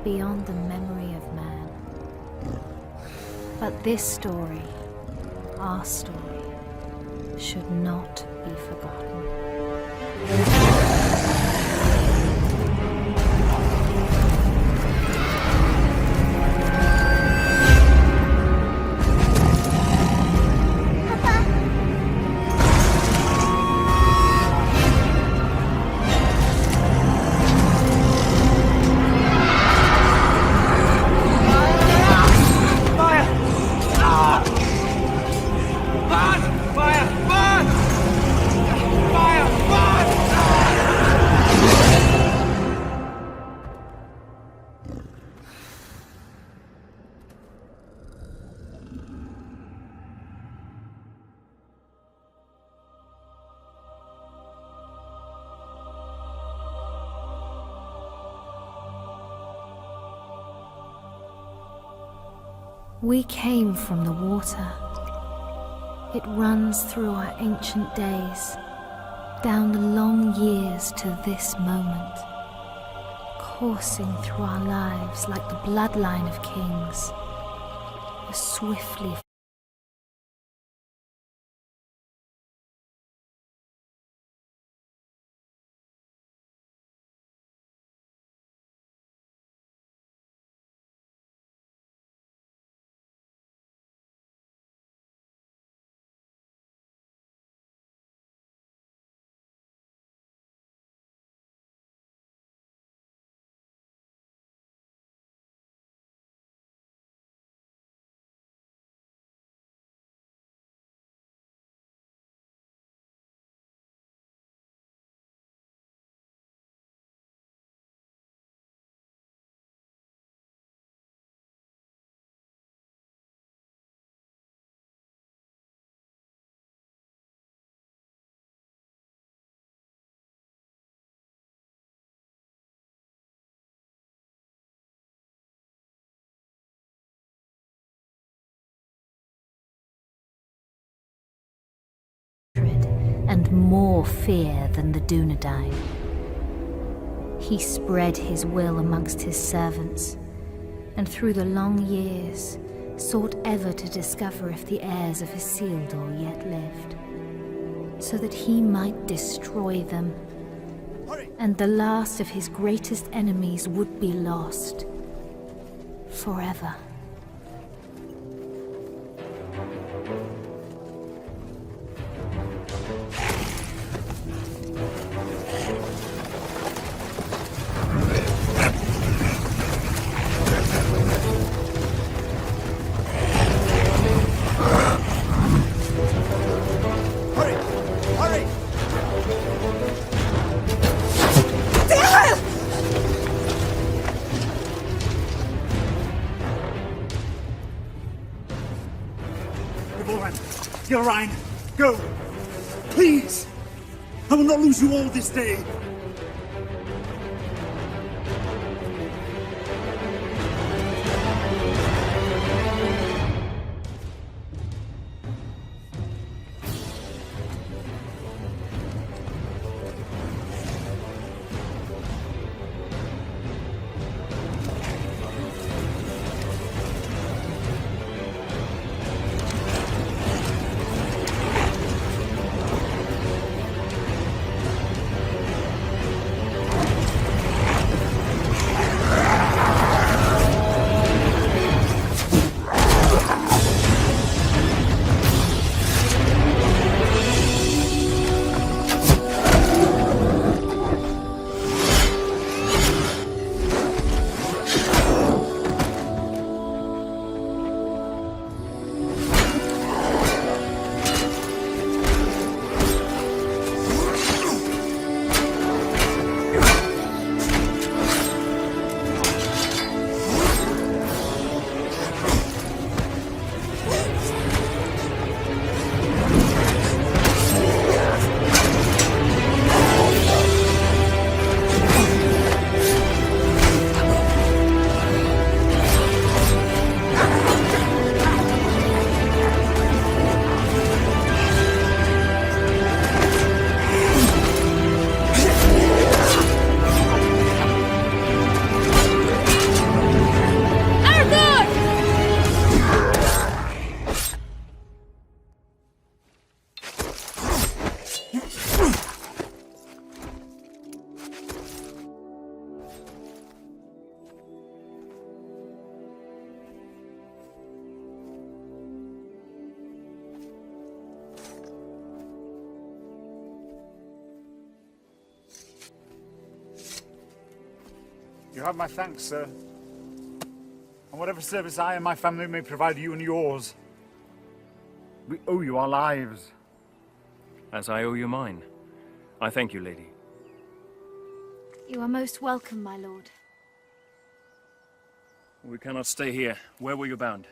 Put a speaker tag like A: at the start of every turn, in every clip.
A: beyond the memory of man. But this story, our story, should not be forgotten. We came from the water. It runs through our ancient days, down the long years to this moment, coursing through our lives like the bloodline of kings, as swiftly and more fear than the Dunedain. He spread his will amongst his servants, and through the long years sought ever to discover if the heirs of Isildur yet lived, so that he might destroy them, and the last of his greatest enemies would be lost forever.
B: Gilrain, go! Please! I will not lose you all this day! You have my thanks, sir. And whatever service I and my family may provide you and yours, we owe you our lives.
C: As I owe you mine. I thank you, lady.
A: You are most welcome, my lord.
C: We cannot stay here. Where were you bound?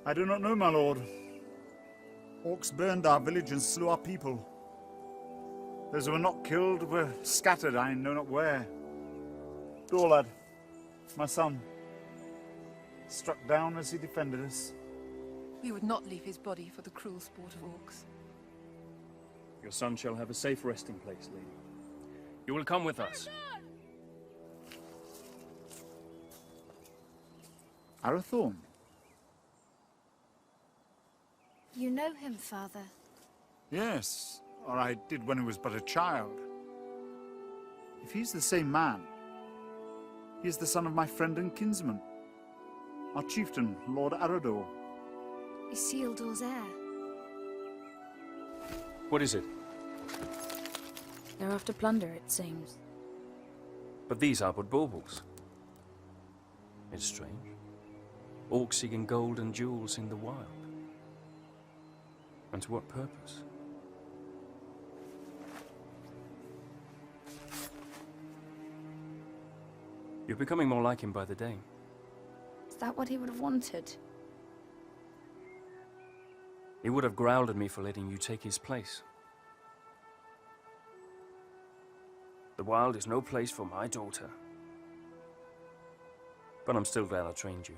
B: I do not know, my lord. Orcs burned our village and slew our people. Those who were not killed were scattered, I know not where. Dorlad, my son, struck down as he defended us.
D: We would not leave his body for the cruel sport of orcs.
C: Your son shall have a safe resting place, lady. You will come with us.
B: Arathorn?
A: You know him, father.
B: Yes, or I did when he was but a child. If he's the same man, he is the son of my friend and kinsman, our chieftain, Lord Arador.
A: Isildur's heir.
C: What is it?
E: They're after plunder, it seems.
C: But these are but baubles. It's strange. Orcs seeking gold and jewels in the wild. And to what purpose? You're becoming more like him by the day.
E: Is that what he would have wanted?
C: He would have growled at me for letting you take his place. The wild is no place for my daughter. But I'm still glad I trained you.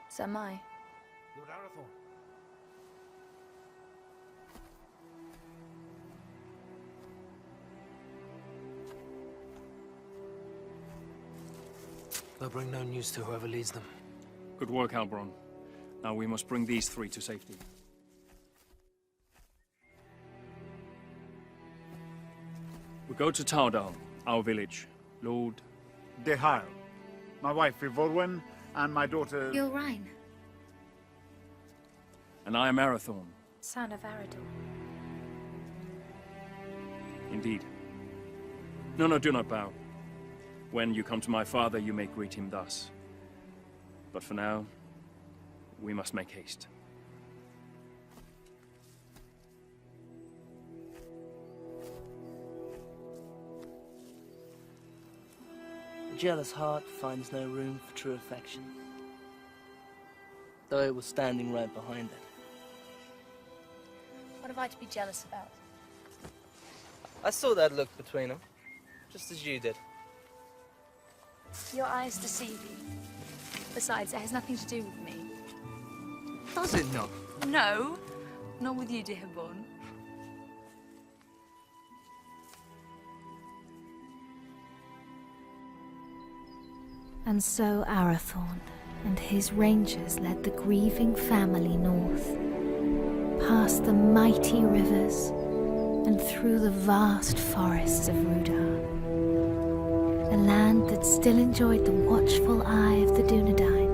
E: So am I.
F: Lord Arathorn. They'll bring no news to whoever leads them.
C: Good work, Halbron. Now we must bring these three to safety. We go to Tardal, our village. Lord...
B: Dehal, my wife Ivorwen, and my daughter...
A: Gilrain,
C: And I am Arathorn.
E: Son of Arador.
C: Indeed. No, do not bow. When you come to my father, you may greet him thus. But for now, we must make haste.
G: A jealous heart finds no room for true affection, though it was standing right behind it.
E: What have I to be jealous about?
G: I saw that look between them, just as you did.
E: Your eyes deceive you. Besides, it has nothing to do with me.
G: Does it not?
E: No, not with you, Dihaborn.
A: And so Arathorn and his rangers led the grieving family north, past the mighty rivers and through the vast forests of Rudar, a land that still enjoyed the watchful eye of the Dunedain,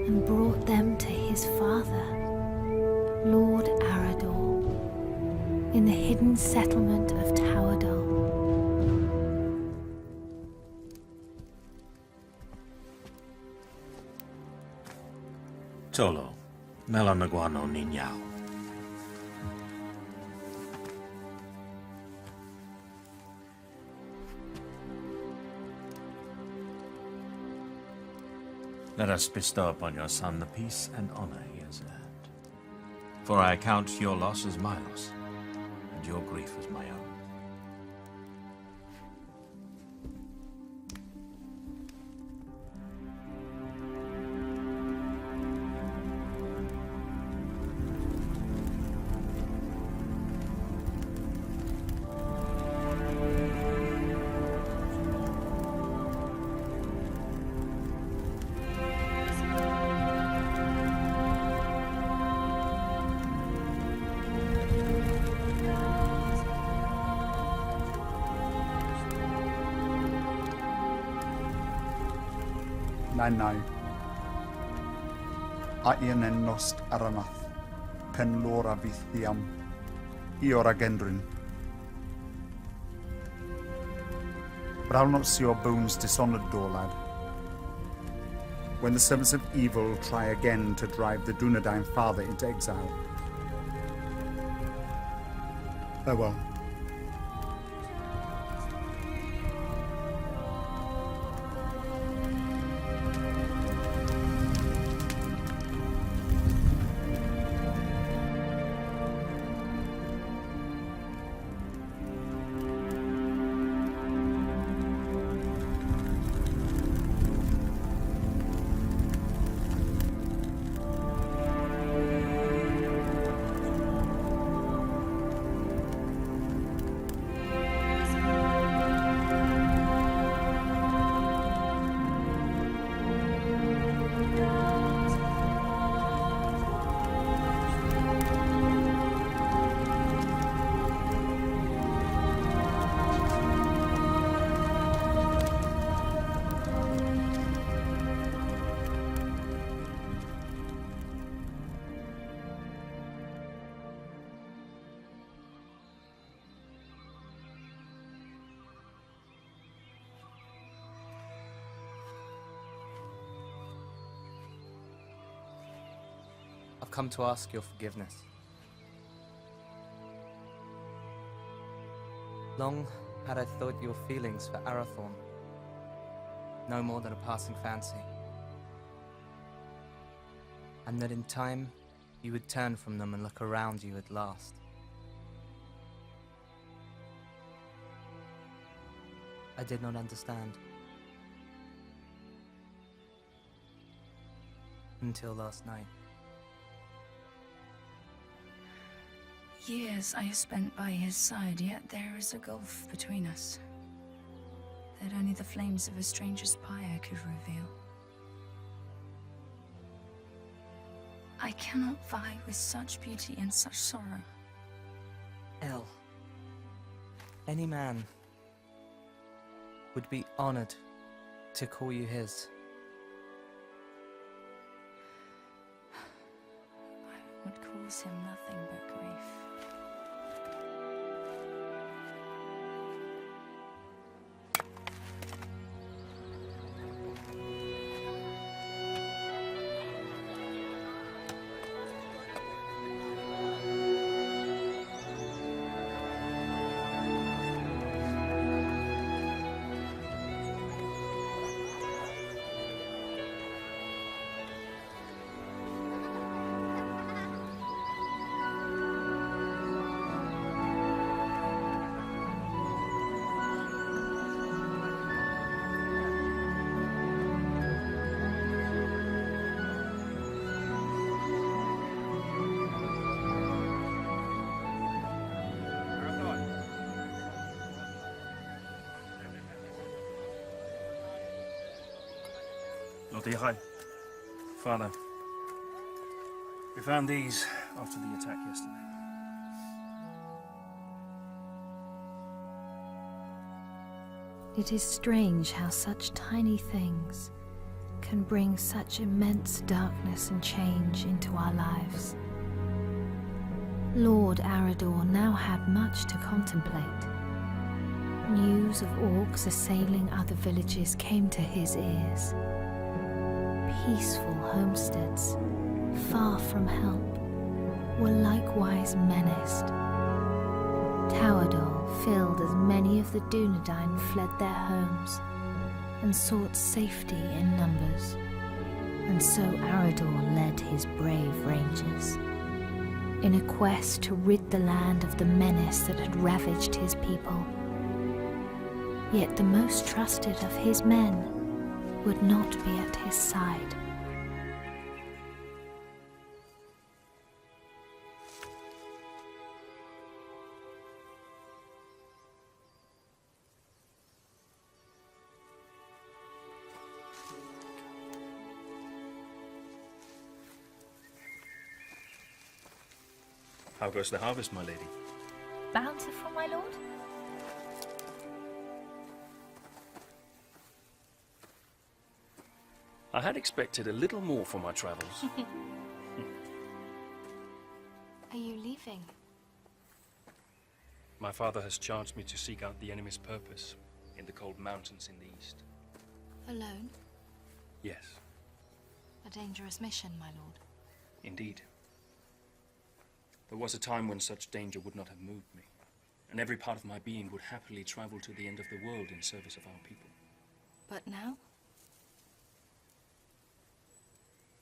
A: and brought them to his father, Lord Arador, in the hidden settlement of Towerdal.
H: Tolo, Melanaguano Ninyao. Let us bestow upon your son the peace and honor he has earned. For I count your loss as my loss, and your grief as my own.
B: Nai. Aien en nost aranath, pen lora vithiam, iora gendrin. But I'll not see your bones dishonoured, Dorlad. When the servants of evil try again to drive the Dunedain father into exile. Farewell.
G: I've come to ask your forgiveness. Long had I thought your feelings for Arathorn no more than a passing fancy, and that in time you would turn from them and look around you at last. I did not understand. Until last night.
I: Years I have spent by his side, yet there is a gulf between us that only the flames of a stranger's pyre could reveal. I cannot vie with such beauty and such sorrow.
G: El, any man would be honored to call you his.
I: I would cause him nothing but grief.
C: Lord Ihai. Father, we found these after the attack yesterday.
A: It is strange how such tiny things can bring such immense darkness and change into our lives. Lord Arador now had much to contemplate. News of orcs assailing other villages came to his ears. Peaceful homesteads, far from help, were likewise menaced. Towador filled as many of the Dunedain fled their homes and sought safety in numbers, and so Arador led his brave rangers in a quest to rid the land of the menace that had ravaged his people. Yet the most trusted of his men would not be at his side.
C: How goes the harvest, my lady?
A: Bountiful, my lord?
C: I had expected a little more for my travels.
E: Are you leaving?
C: My father has charged me to seek out the enemy's purpose. in the cold mountains in the east.
E: Alone?
C: Yes,
E: A dangerous mission, my lord.
C: indeed. There was a time when such danger would not have moved me, and every part of my being would happily travel to the end of the world in service of our people.
E: But now?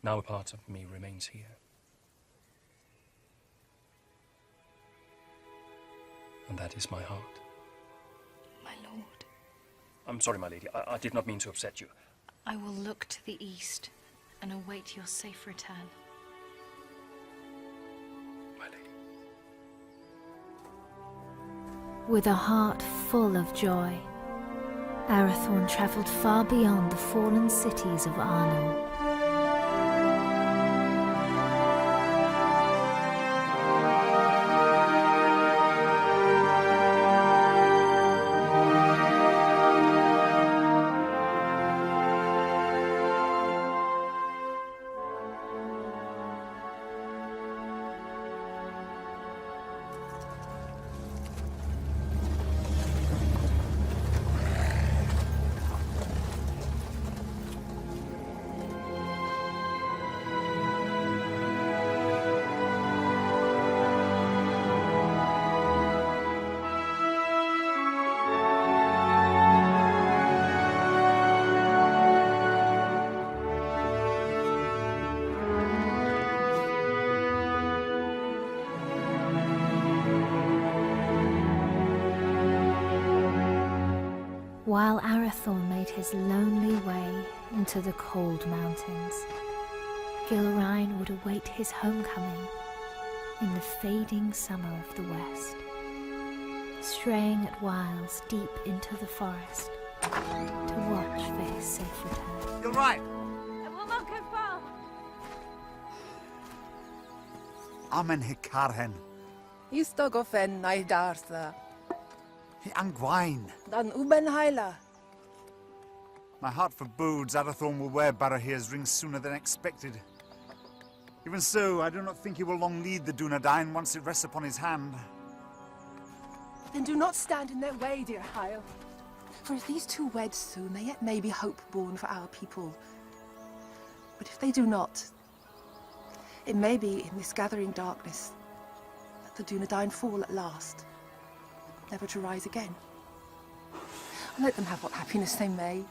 C: Now a part of me remains here. And that is my heart.
E: My lord.
C: I'm sorry, my lady. I did not mean to upset you.
E: I will look to the east and await your safe return.
C: My lady.
A: With a heart full of joy, Arathorn travelled far beyond the fallen cities of Arnor. While Arathorn made his lonely way into the cold mountains, Gilrain would await his homecoming in the fading summer of the west, straying at whiles deep into the forest to watch for his safe return.
B: You're right.
E: I will not go far.
B: Amen Hikarhen.
D: Istogofen Naidartha.
B: Hi Angwain.
D: Dan Ubenheila.
B: My heart forebodes Arathorn will wear Barahir's ring sooner than expected. Even so, I do not think he will long lead the Dunedain once it rests upon his hand.
D: Then do not stand in their way, dear Hyle. For if these two wed soon, there yet may be hope born for our people. But if they do not, it may be in this gathering darkness that the Dunedain fall at last, never to rise again. Let them have what happiness they may.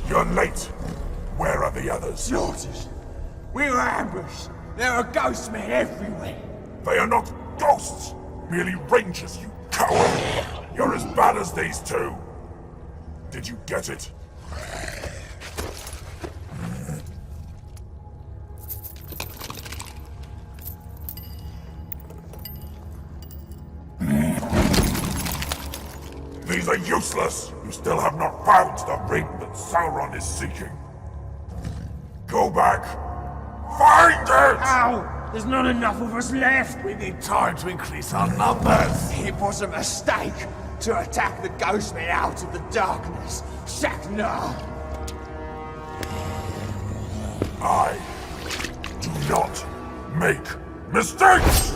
J: You're late. Where are the others?
K: Slaughtered. We were ambushed. There are ghost men everywhere.
J: They are not ghosts, merely rangers, you coward! You're as bad as these two. Did you get it? These are useless! You still have not found the ring that Sauron is seeking. Go back. Find it!
K: Ow! There's not enough of us left!
J: We need time to increase our numbers.
K: It was a mistake to attack the ghost men out of the darkness. Shaknar!
J: I do not make mistakes!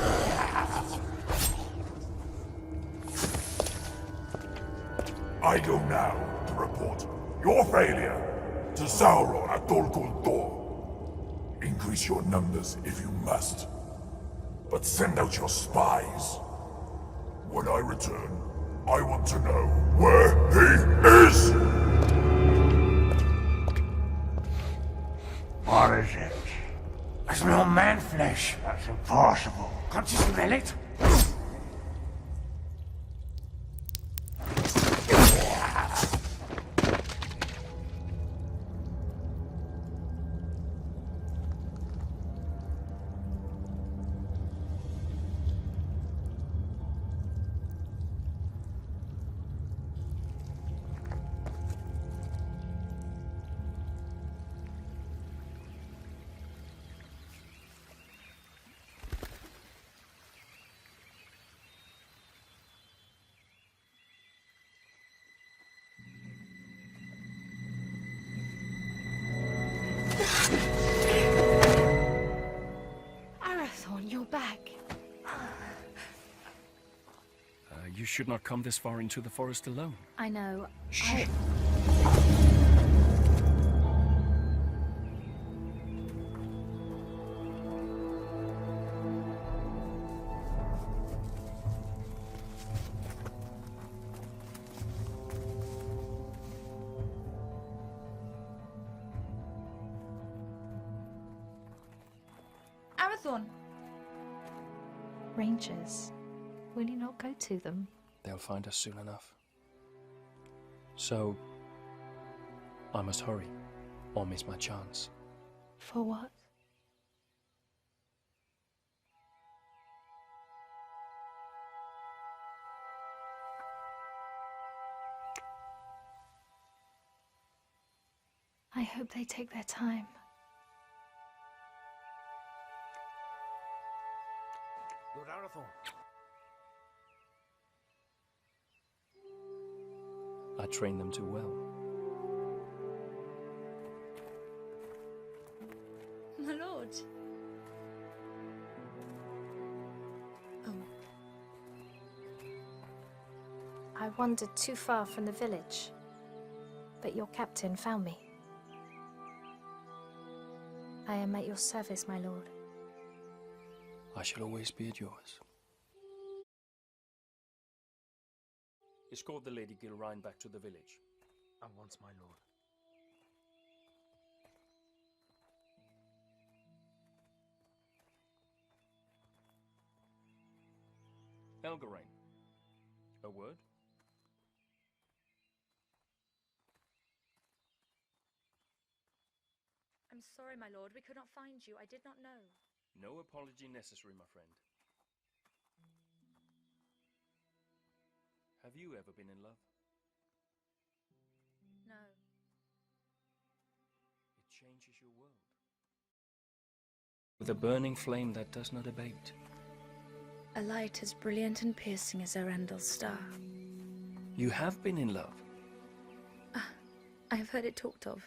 J: I go now to report your failure to Sauron at Dol Guldur. Increase your numbers if you must, but send out your spies. When I return, I want to know where he is!
K: What is it? I smell man flesh. That's impossible. Can't you smell it?
E: Arathorn, you're back.
C: You should not come this far into the forest alone.
A: I know.
I: Arathorn!
A: Rangers. Will you not go to them?
C: They'll find us soon enough. So, I must hurry, or miss my chance.
A: For what? I hope they take their time.
F: Lord Arathorn.
C: I trained them too well.
E: My lord. Oh.
A: I wandered too far from the village, but your captain found me. I am at your service, my lord.
C: I shall always be at yours. Escort the Lady Gilrain back to the village.
F: At once, my lord.
C: Elgarain, a word?
E: I'm sorry, my lord. We could not find you. I did not know.
C: No apology necessary, my friend. Have you ever been in love?
E: No.
C: It changes your world. With a burning flame that does not abate.
I: A light as brilliant and piercing as Erendel's star.
C: You have been in love.
I: I have heard it talked of.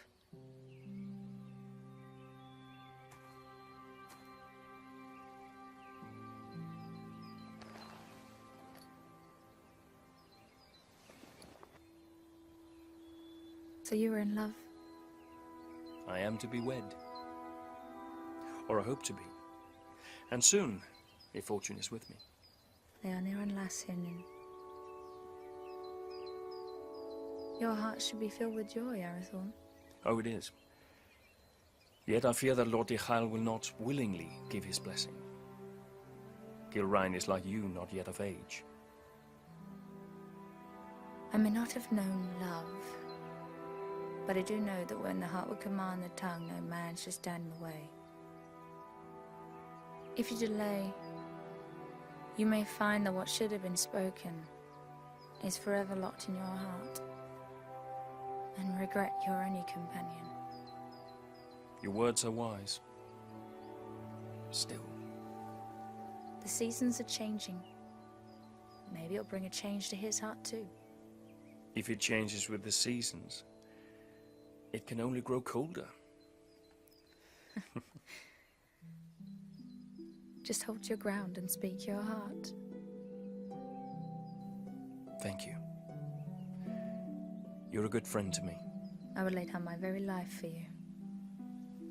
I: So you were in love?
C: I am to be wed. Or I hope to be. And soon, if fortune is with me.
I: Leonir and Lassinin. Your heart should be filled with joy, Arathorn.
C: Oh, it is. Yet I fear that Lord Ichael will not willingly give his blessing. Gilrain is like you, not yet of age.
I: I may not have known love, but I do know that when the heart would command the tongue, no man should stand in the way. If you delay, you may find that what should have been spoken is forever locked in your heart, and regret your only companion.
C: Your words are wise. Still.
I: The seasons are changing. Maybe it'll bring a change to his heart too.
C: If it changes with the seasons, it can only grow colder.
I: Just hold your ground and speak your heart.
C: Thank you. You're a good friend to me.
I: I would lay down my very life for you.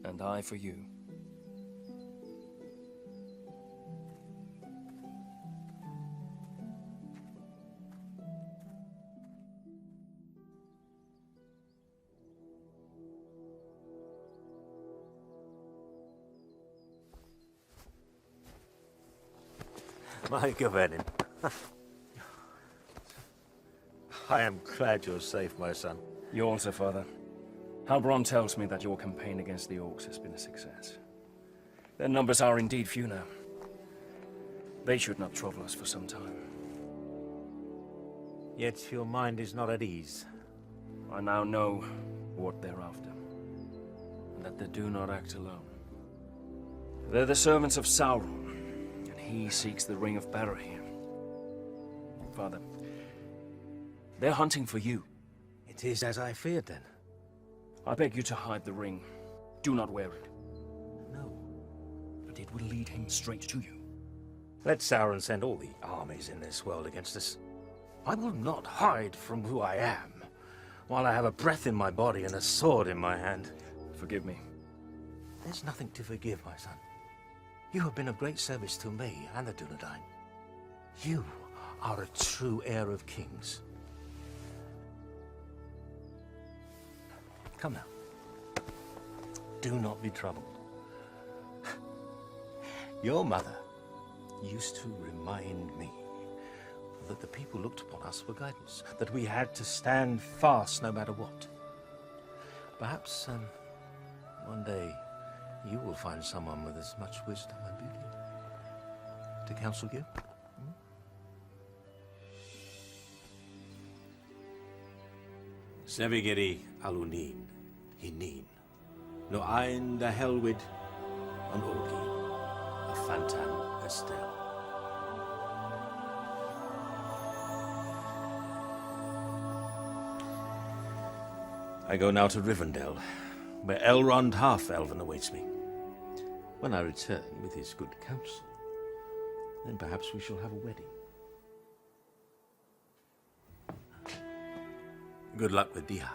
C: And I for you.
L: My Gavenin. I am glad you're safe, my son.
C: You also, Father. Halbrand tells me that your campaign against the Orcs has been a success. Their numbers are indeed few now. They should not trouble us for some time.
L: Yet your mind is not at ease.
C: I now know what they're after, and that they do not act alone. They're the servants of Sauron, and he seeks the Ring of Barahir. Father, they're hunting for you.
L: It is as I feared, then.
C: I beg you to hide the ring. Do not wear it.
L: No.
C: But it will lead him straight to you.
L: Let Sauron send all the armies in this world against us. I will not hide from who I am, while I have a breath in my body and a sword in my hand.
C: Forgive me.
L: There's nothing to forgive, my son. You have been of great service to me and the Dunedain. You are a true heir of kings. Come now. Do not be troubled. Your mother used to remind me that the people looked upon us for guidance, that we had to stand fast no matter what. Perhaps one day you will find someone with as much wisdom and beauty to counsel you. Sevigeri alunin, hinin, no ein da helwid, an orgi, a fantan estel. I go now to Rivendell, where Elrond Half-Elven awaits me. When I return with his good counsel, then perhaps we shall have a wedding. Good luck with Dihai.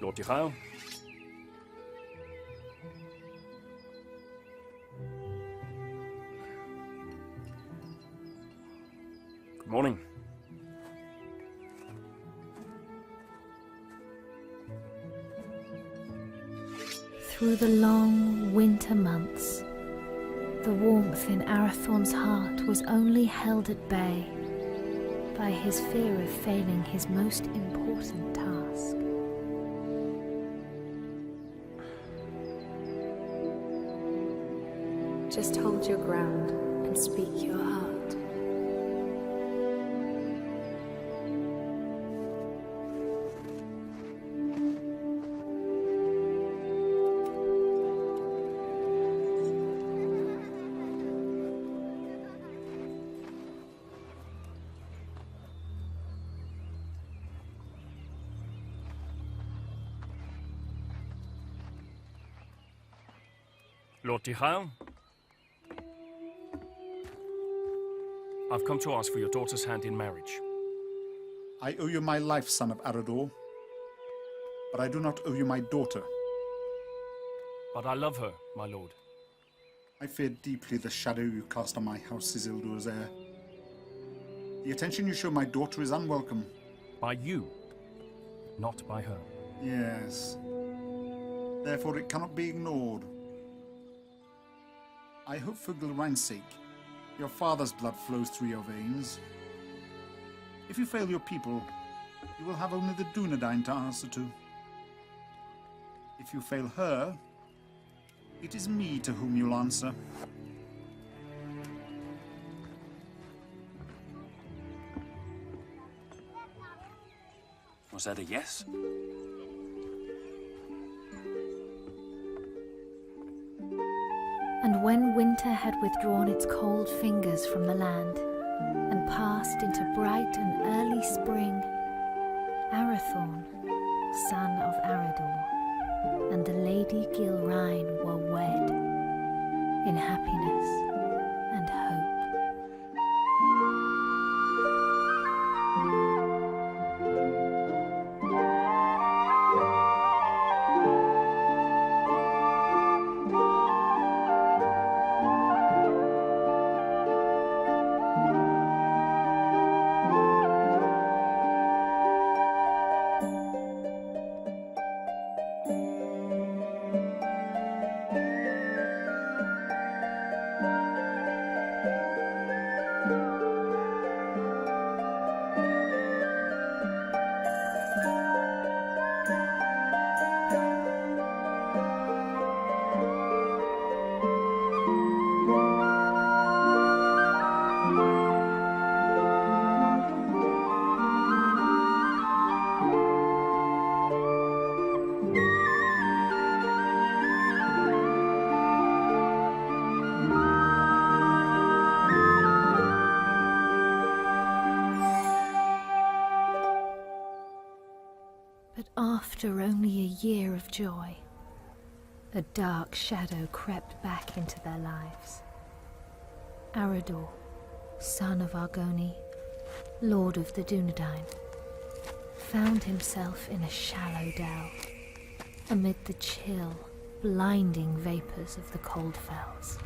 C: Lord Dihai. Good morning.
A: Through the long winter months, the warmth in Arathorn's heart was only held at bay by his fear of failing his most important task.
I: Just hold your ground and speak your heart.
C: Lord Dihai, I've come to ask for your daughter's hand in marriage.
B: I owe you my life, son of Arador, but I do not owe you my daughter.
C: But I love her, my lord.
B: I fear deeply the shadow you cast on my house, Isildur's heir. The attention you show my daughter is unwelcome.
C: By you, not by her.
B: Yes. Therefore it cannot be ignored. I hope for Gilrain's sake, your father's blood flows through your veins. If you fail your people, you will have only the Dunedain to answer to. If you fail her, it is me to whom you'll answer.
C: Was that a yes?
A: And when winter had withdrawn its cold fingers from the land and passed into bright and early spring, Arathorn, son of Arador, and the Lady Gilrain were wed in happiness and hope. After only a year of joy, a dark shadow crept back into their lives. Arador, son of Argoni, lord of the Dunedain, found himself in a shallow dell, amid the chill, blinding vapors of the cold fells.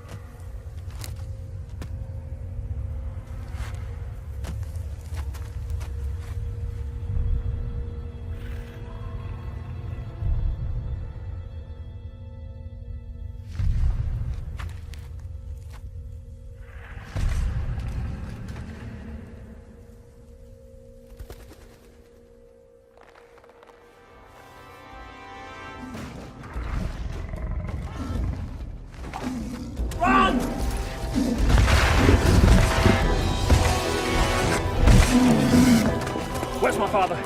C: Where's my father?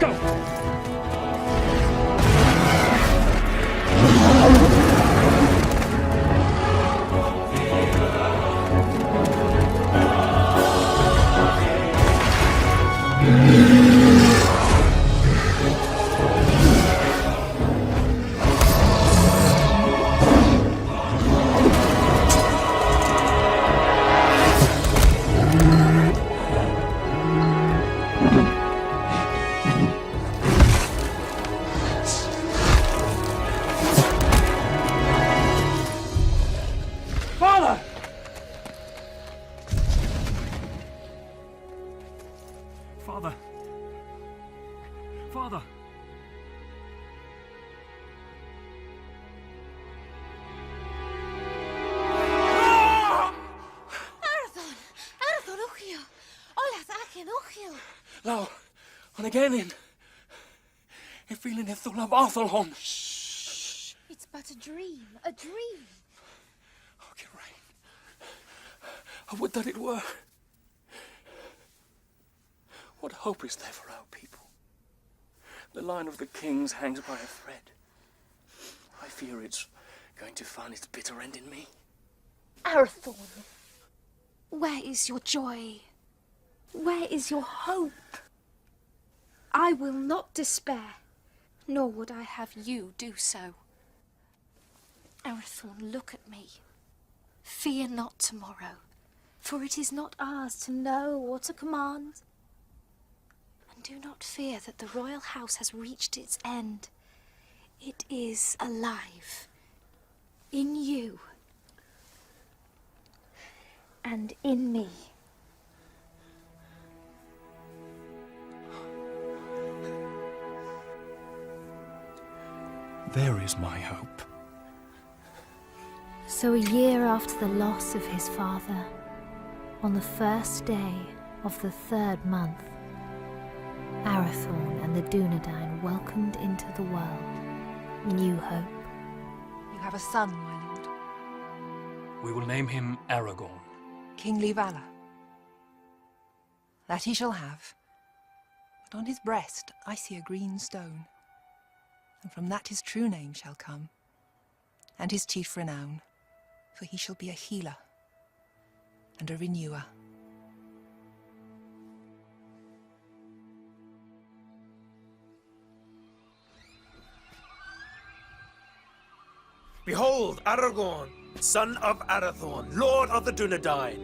C: Go! Father! Father! Father!
E: Arathon, Uchiel! Olath Akin, Uchiel!
C: Lau, on again in feeling it thul of Arthelholm.
E: It's but a dream, a dream.
C: I would that it were. What hope is there for our people? The line of the kings hangs by a thread. I fear it's going to find its bitter end in me.
E: Arathorn, where is your joy? Where is your hope? I will not despair, nor would I have you do so. Arathorn, look at me. Fear not tomorrow, for it is not ours to know or to command. And do not fear that the royal house has reached its end. It is alive. In you. And in me.
C: There is my hope.
A: So a year after the loss of his father, on the first day of the 3rd month, Arathorn and the Dunedain welcomed into the world new hope.
D: You have a son, my lord.
C: We will name him Aragorn.
D: Kingly valor. That he shall have. But on his breast I see a green stone. And from that his true name shall come, and his chief renown. For he shall be a healer and a renewer.
F: Behold, Aragorn, son of Arathorn, lord of the Dunedain,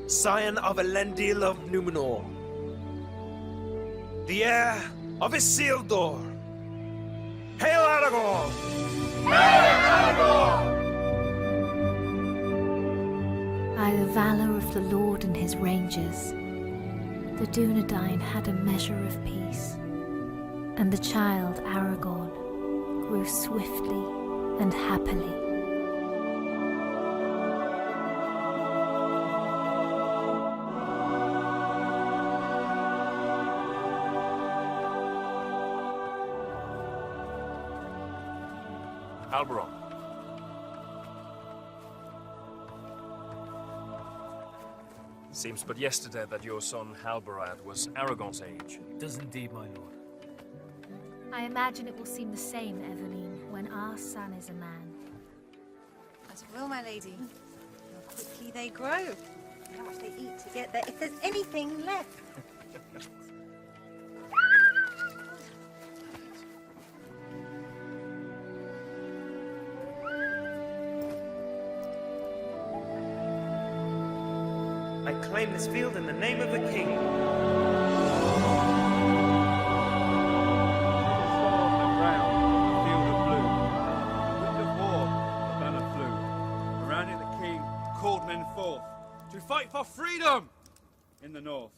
F: scion of Elendil of Numenor, the heir of Isildur. Hail Aragorn! Hail Aragorn!
A: By the valor of the Lord and his rangers, the Dunedain had a measure of peace, and the child Aragorn grew swiftly and happily.
C: Halberon. Seems but yesterday that your son Halberad was Aragorn's age.
F: It does indeed, my lord.
A: I imagine it will seem the same, Eveline, when our son is a man.
M: As it will, my lady. How quickly they grow. How much they eat to get there, if there's anything left.
F: I claim this field in the name of the king.
N: To fight for freedom in the north.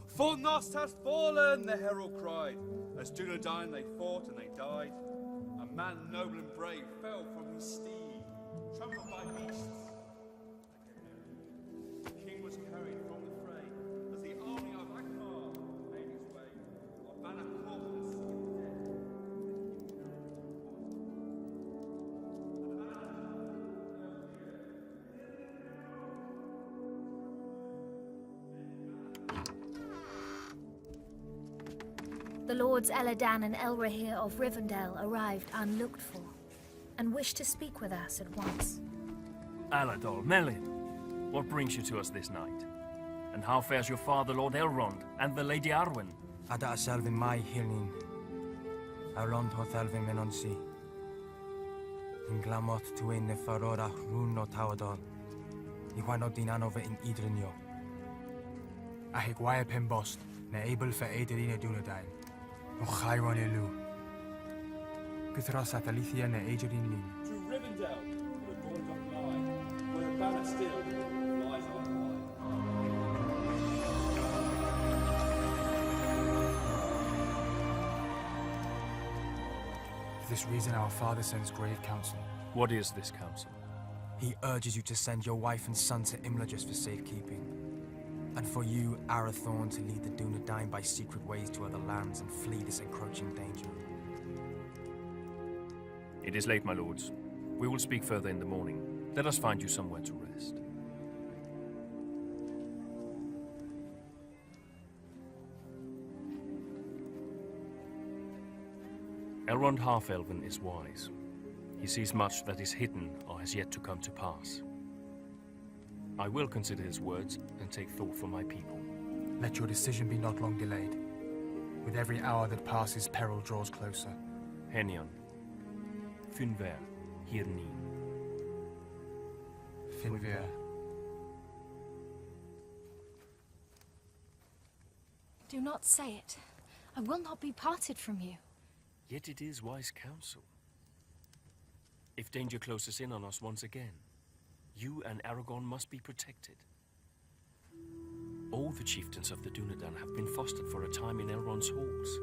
N: For Nost has fallen, the herald cried. As Dunedain they fought and they died. A man noble and brave fell from his steed, trampled by beasts. The king was carried from the fray as the army of Akbar made its way. Our banner caught in the sea of death.
A: The Lords Eladan and Elrahir of Rivendell arrived unlooked for, and wished to speak with us at once.
C: Aladol, Melin, what brings you to us this night? And how fares your father, Lord Elrond, and the Lady Arwen?
O: Ada Selvin mai hirnin. Elrond hoth Elvin menonsi. In glamot tuin ne farora rún no tawadol. Iwan din anova in idrinio. Ahig waia pembost, ne able for Aederina Dunedain. O Chiron Elu. Guthros at Alithia ne Aederin Lin.
N: To Rivendell, the dawn doth lie, where the banner still flies on high.
O: For this reason our father sends grave counsel.
C: What is this counsel?
O: He urges you to send your wife and son to Imlajus for safekeeping. And for you, Arathorn, to lead the Dunedain by secret ways to other lands and flee this encroaching danger.
C: It is late, my lords. We will speak further in the morning. Let us find you somewhere to rest. Elrond Half-Elven is wise. He sees much that is hidden or has yet to come to pass. I will consider his words and take thought for my people.
O: Let your decision be not long delayed. With every hour that passes, peril draws closer.
C: Henion. Finver. Hirni.
O: Finver.
E: Do not say it. I will not be parted from you.
C: Yet it is wise counsel. If danger closes in on us once again, you and Aragorn must be protected. All the chieftains of the Dunedain have been fostered for a time in Elrond's halls.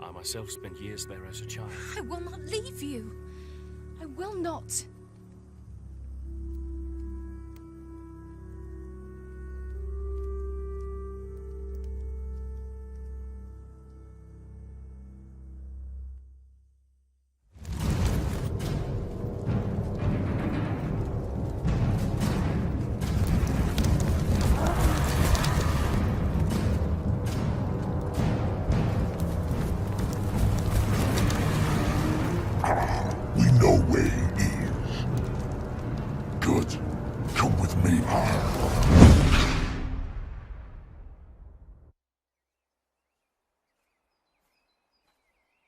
C: I myself spent years there as a child.
E: I will not leave you. I will not.
J: We know where he is. Good. Come with me.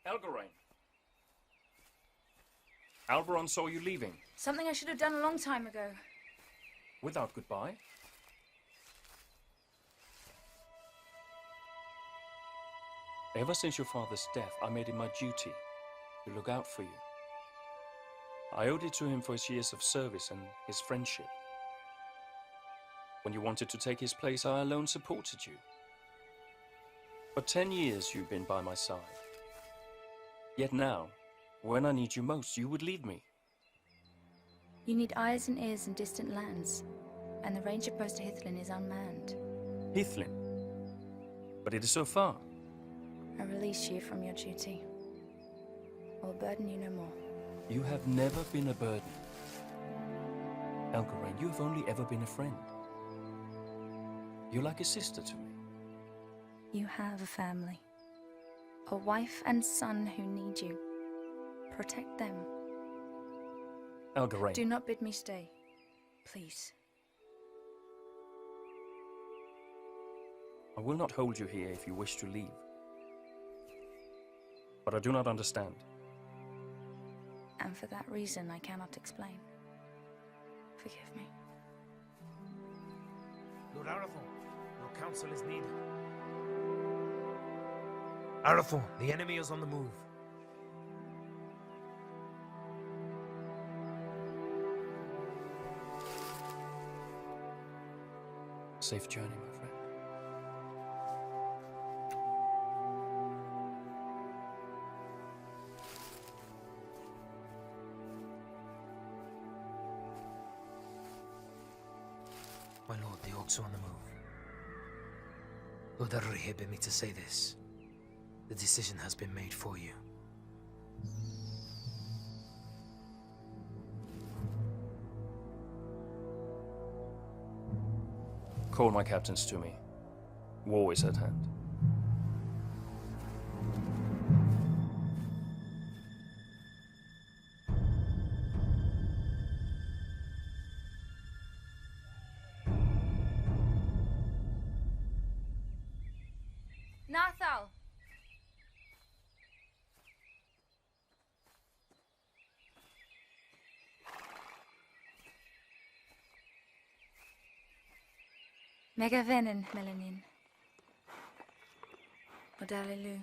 C: Elgarain. Alberon saw you leaving.
I: Something I should have done a long time ago.
C: Without goodbye? Ever since your father's death, I made it my duty to look out for you. I owed it to him for his years of service and his friendship. When you wanted to take his place, I alone supported you. For 10 years you've been by my side. Yet now, when I need you most, you would leave me.
I: You need eyes and ears in distant lands, and the ranger post to Hithlin is unmanned.
C: Hithlin? But it is so far.
I: I release you from your duty. I will burden you no more.
C: You have never been a burden. Elgarain, you have only ever been a friend. You're like a sister to me.
I: You have a family. A wife and son who need you. Protect them.
C: Elgarain.
I: Do not bid me stay. Please.
C: I will not hold you here if you wish to leave. But I do not understand.
I: And for that reason, I cannot explain. Forgive me.
F: Arathorn, your counsel is needed. Arathorn, the enemy is on the move.
C: Safe journey, my friend.
F: My lord, the orcs are on the move. Lord Aruri bid me to say this. The decision has been made for you.
C: Call my captains to me. War is at hand.
I: Nathal! Mega vennen, Melanin. Odalilu.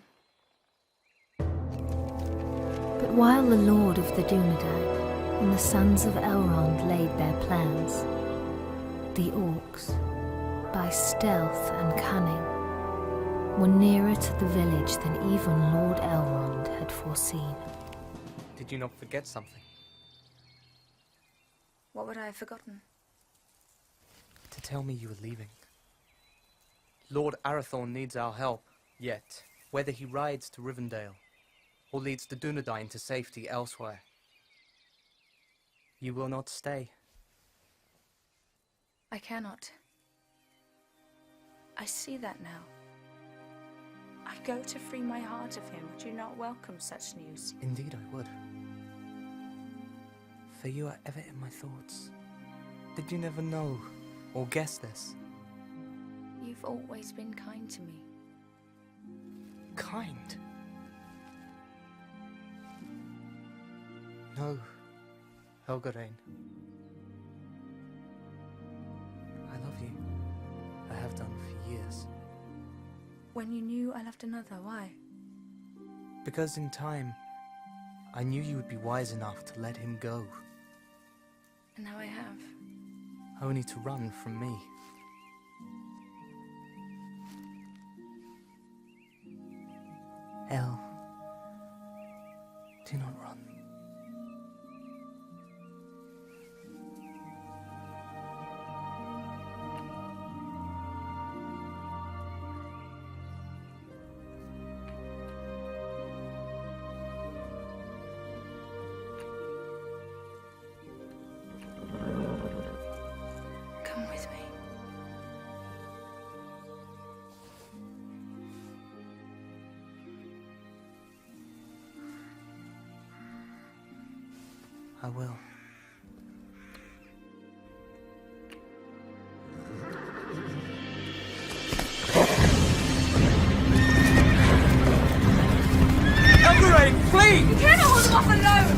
A: But while the Lord of the Dunedain and the sons of Elrond laid their plans, the orcs, by stealth and cunning, were nearer to the village than even Lord Elrond had foreseen.
G: Did you not forget something?
I: What would I have forgotten?
G: To tell me you were leaving. Lord Arathorn needs our help, yet, whether he rides to Rivendell or leads the Dunedain to safety elsewhere, you will not stay.
I: I cannot. I see that now. I go to free my heart of him. Would you not welcome such news?
G: Indeed I would. For you are ever in my thoughts. Did you never know or guess this?
I: You've always been kind to me.
G: Kind? No, Helgarain. I love you. I have done for years.
I: When you knew I loved another, why?
G: Because in time, I knew you would be wise enough to let him go.
I: And now I have.
G: Only to run from me. El, do not run.
I: Come with me.
G: I will.
O: Elgarain, flee!
I: You cannot hold them off alone!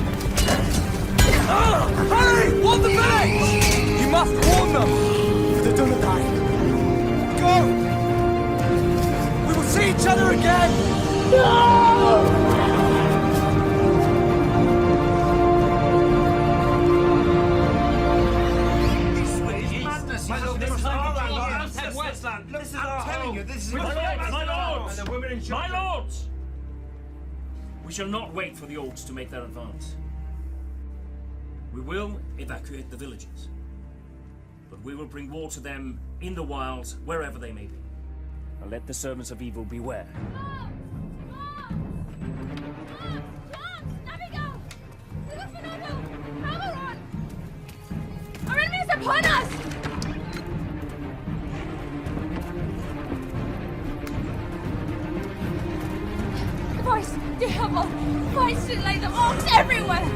O: Hurry! Warn the village! You must warn them! For the Dunedain. Go! We will see each other again! No!
C: My lords! We shall not wait for the orcs to make their advance. We will evacuate the villages. But we will bring war to them in the wilds, wherever they may be. And let the servants of evil beware.
I: Our enemy is upon us! The voice, the Hubble, fights to lay the orcs everywhere!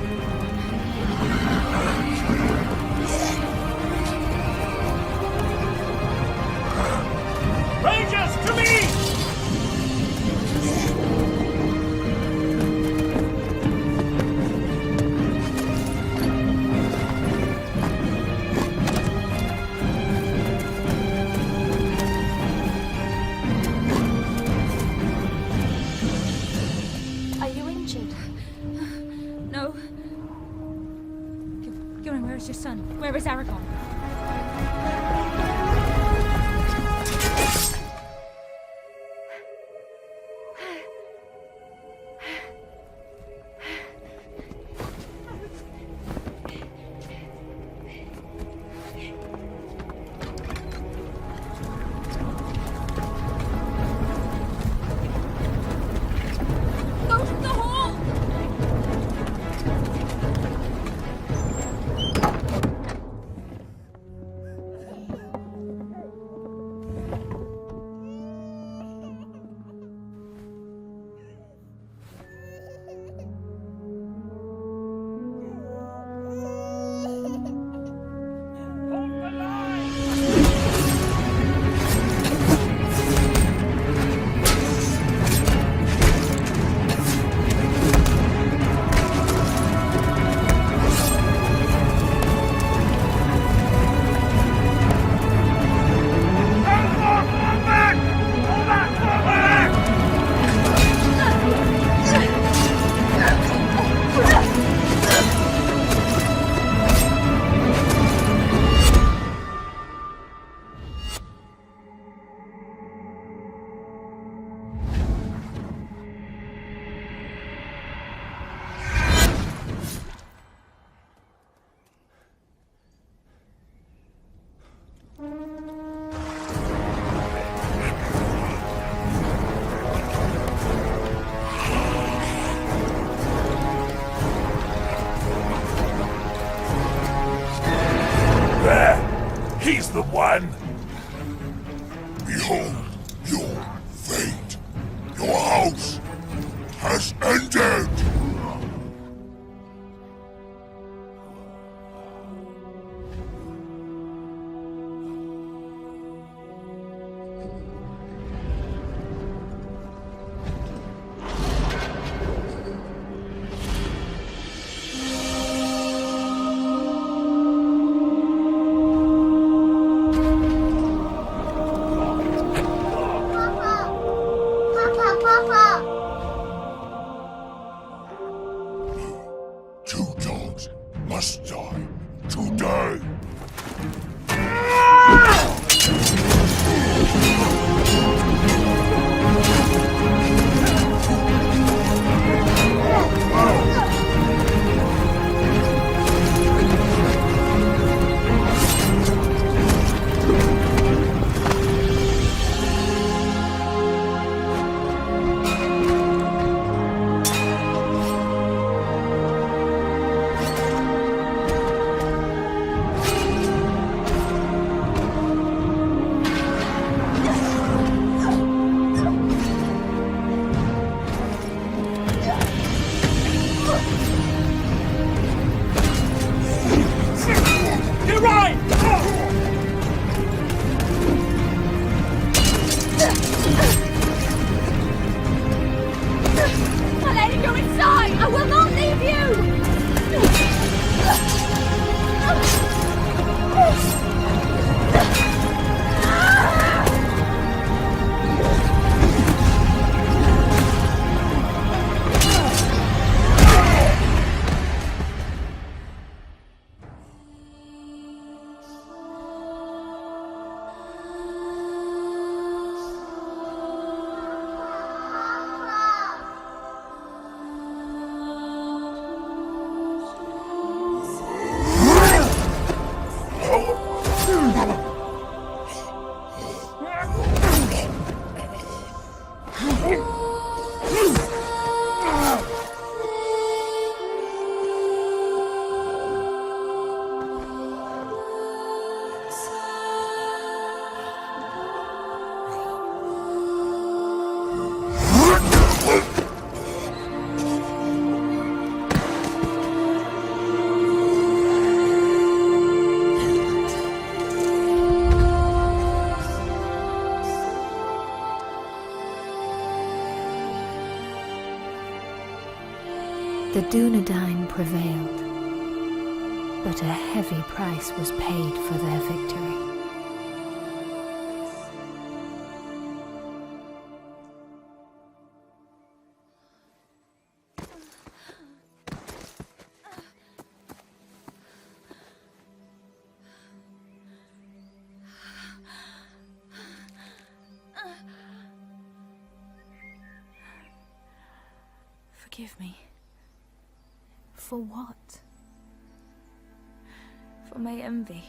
C: Rangers, to me!
I: Where is Aragon? Go to the hall!
J: There! He's the one! Behold your fate! Your house has ended! Two dogs must die today!
K: You're right!
I: My lady, you're inside! I will not leave you!
A: The Dunedain prevailed, but a heavy price was paid for their victory.
I: Forgive me
A: For what?
I: for my envy.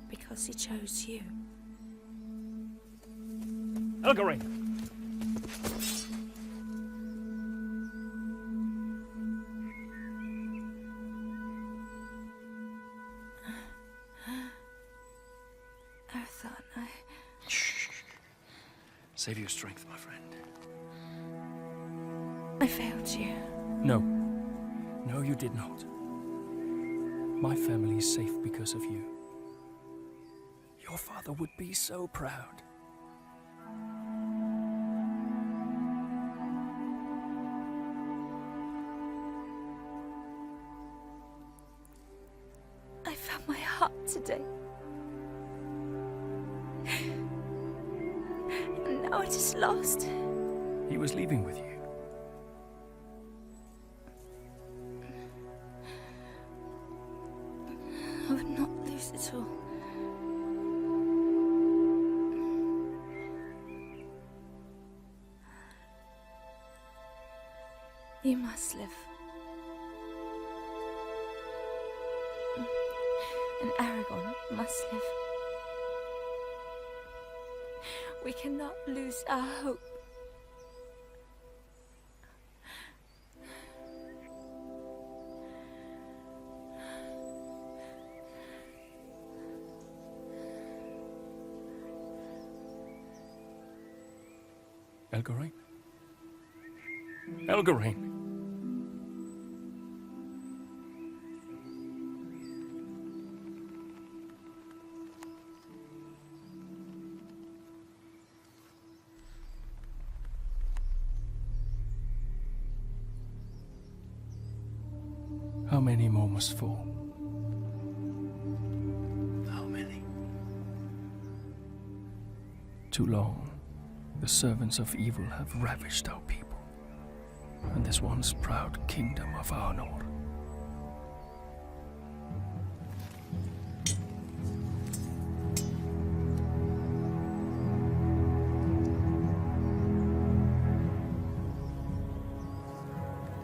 I: Because he chose you.
C: Elgarine!
I: Arathorn,
C: Save your strength, my friend.
I: I failed you.
C: No. No, you did not. My family is safe because of you. Your father would be so proud.
I: I found my heart today. And now it is lost.
C: He was leaving with you.
I: I would not lose it all. You must live. And Aragorn must live. We cannot lose our hope.
C: Elgarine? Elgarine! How many more must fall?
L: How many?
C: Too long. The servants of evil have ravished our people, and this once proud kingdom of Arnor.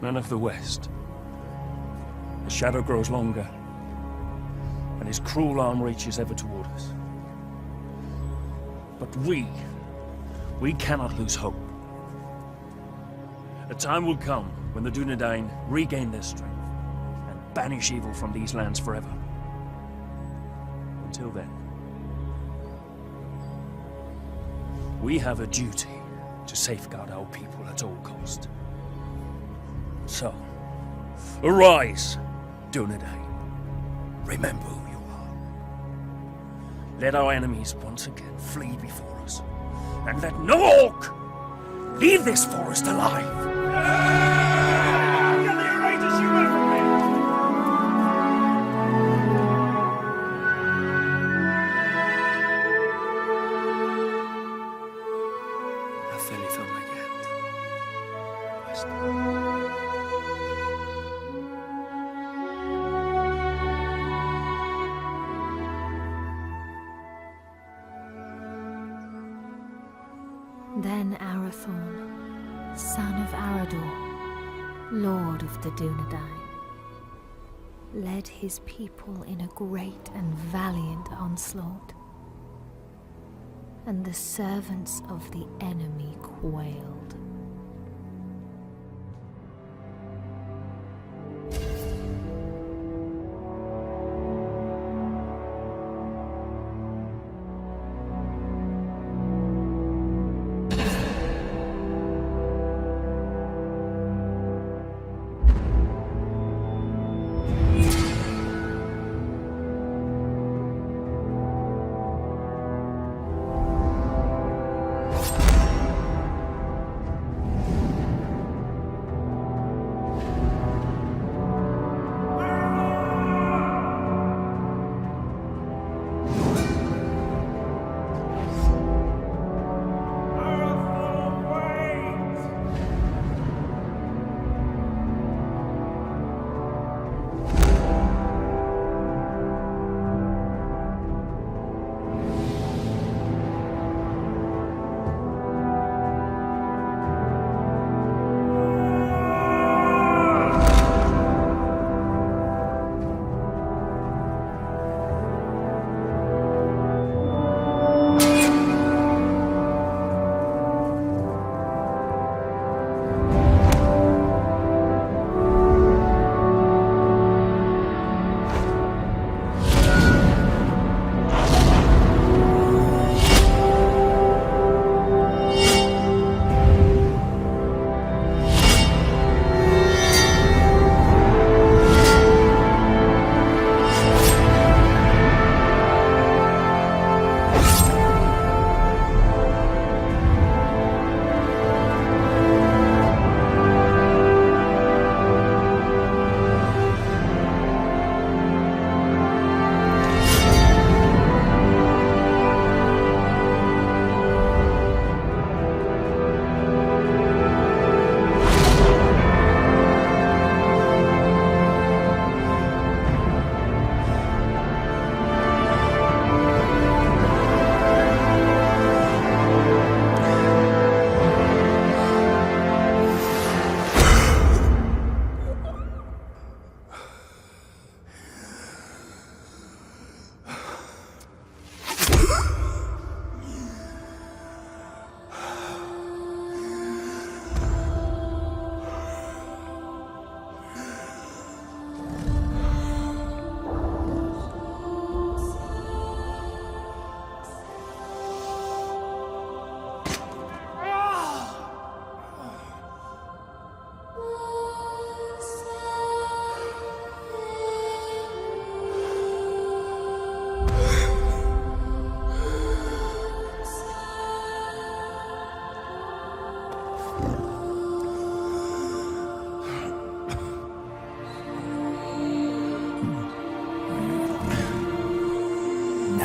C: Men of the West, the shadow grows longer, and his cruel arm reaches ever toward us. But we cannot lose hope. A time will come when the Dunedain regain their strength and banish evil from these lands forever. Until then, we have a duty to safeguard our people at all cost. So, arise, Dunedain. Remember who you are. Let our enemies once again flee before us, and let no orc leave this forest alive!
A: Then Arathorn, son of Arador, lord of the Dunedain, led his people in a great and valiant onslaught, and the servants of the enemy quailed.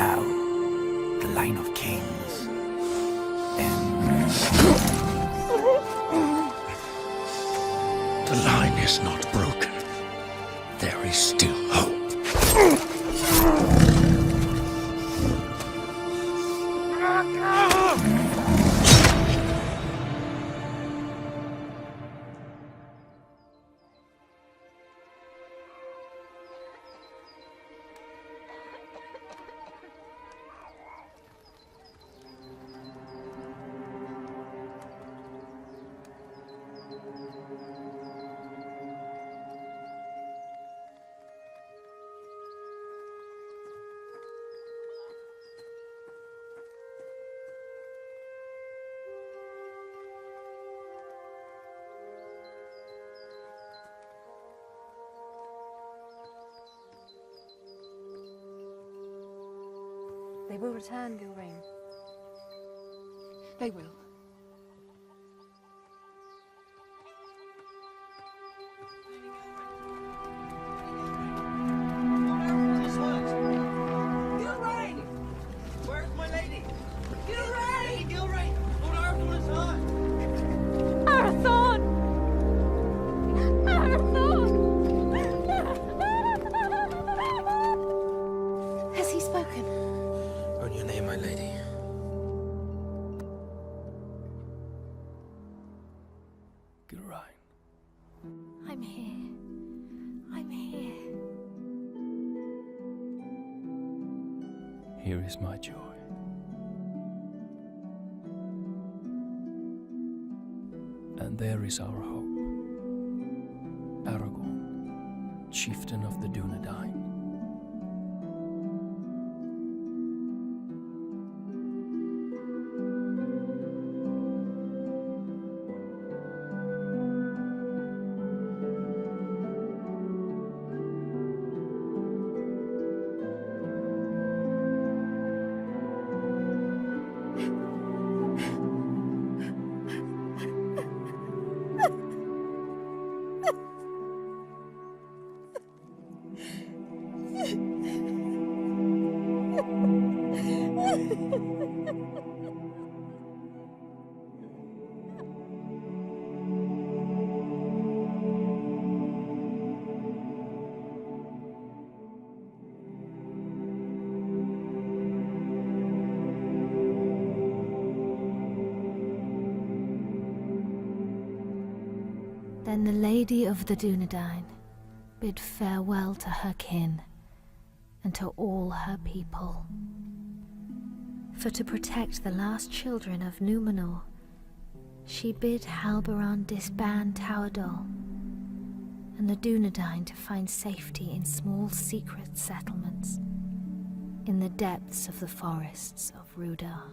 P: now the line of kings ends.
L: The line is not broken. There is still hope.
M: They will return, Gilrain.
D: They will.
F: Gilrain! Where's my lady? Gilrain! Gilrain! Lord Arathorn is hurt!
E: Arathorn! Arathorn!
D: Has he spoken?
F: On your name, my lady.
C: Gilrain.
A: I'm here. I'm here.
C: Here is my joy. And there is our hope. Aragorn, chieftain of the Dunedain.
A: Then the Lady of the Dunedain bid farewell to her kin and to all her people. For to protect the last children of Númenor, she bid Halberon disband Tauerdal and the Dunedain to find safety in small secret settlements in the depths of the forests of Rudar.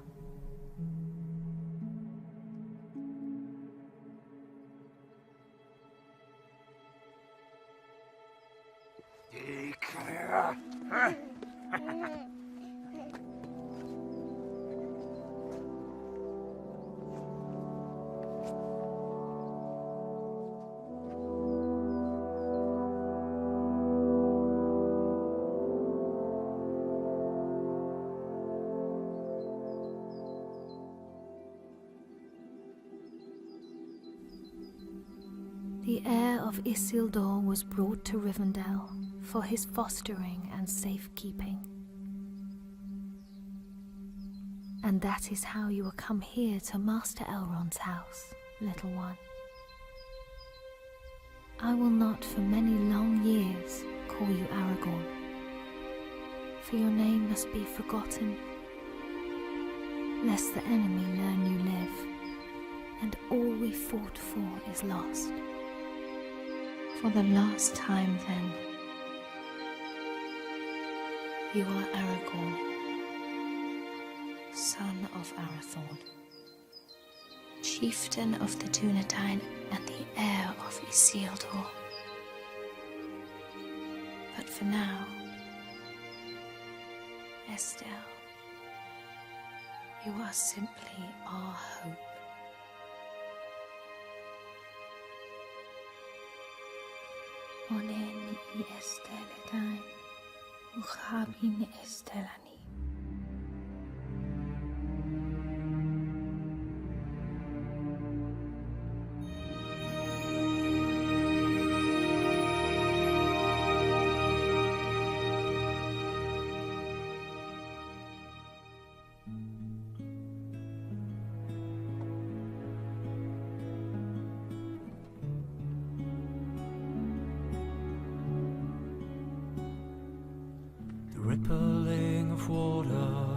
A: The heir of Isildur was brought to Rivendell for his fostering and safekeeping. And that is how you will come here to Master Elrond's house, little one. I will not for many long years call you Aragorn, for your name must be forgotten, lest the enemy learn you live, and all we fought for is lost. For the last time, then, you are Aragorn, son of Arathorn, chieftain of the Dunedain and the heir of Isildur. But for now, Estelle, you are simply our hope. Onen I Estelle dain, uchabin Estellani.
Q: rippling of water